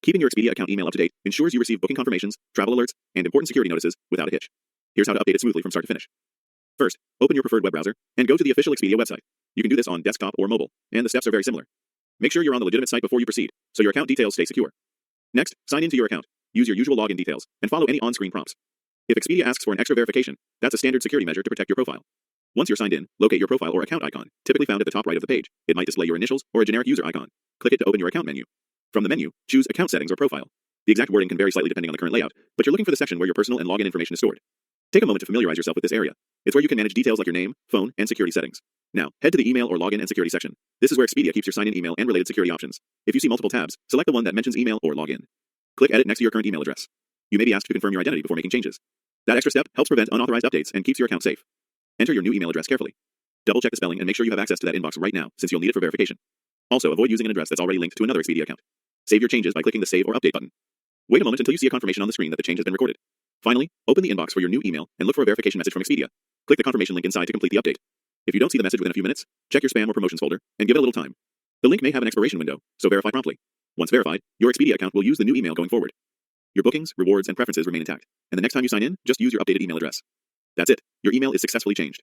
Keeping your Expedia account email up to date ensures you receive booking confirmations, travel alerts, and important security notices without a hitch. Here's how to update it smoothly from start to finish. First, open your preferred web browser and go to the official Expedia website. You can do this on desktop or mobile, and the steps are very similar. Make sure you're on the legitimate site before you proceed, so your account details stay secure. Next, sign into your account. Use your usual login details, and follow any on-screen prompts. If Expedia asks for an extra verification, that's a standard security measure to protect your profile. Once you're signed in, locate your profile or account icon, typically found at the top right of the page. It might display your initials or a generic user icon. Click it to open your account menu. From the menu, choose Account Settings or Profile. The exact wording can vary slightly depending on the current layout, but you're looking for the section where your personal and login information is stored. Take a moment to familiarize yourself with this area. It's where you can manage details like your name, phone, and security settings. Now, head to the Email or Login and Security section. This is where Expedia keeps your sign-in email and related security options. If you see multiple tabs, select the one that mentions Email or Login. Click Edit next to your current email address. You may be asked to confirm your identity before making changes. That extra step helps prevent unauthorized updates and keeps your account safe. Enter your new email address carefully. Double-check the spelling and make sure you have access to that inbox right now, since you'll need it for verification. Also, avoid using an address that's already linked to another Expedia account. Save your changes by clicking the Save or Update button. Wait a moment until you see a confirmation on the screen that the change has been recorded. Finally, open the inbox for your new email and look for a verification message from Expedia. Click the confirmation link inside to complete the update. If you don't see the message within a few minutes, check your spam or promotions folder and give it a little time. The link may have an expiration window, so verify promptly. Once verified, your Expedia account will use the new email going forward. Your bookings, rewards, and preferences remain intact, and the next time you sign in, just use your updated email address. That's it. Your email is successfully changed.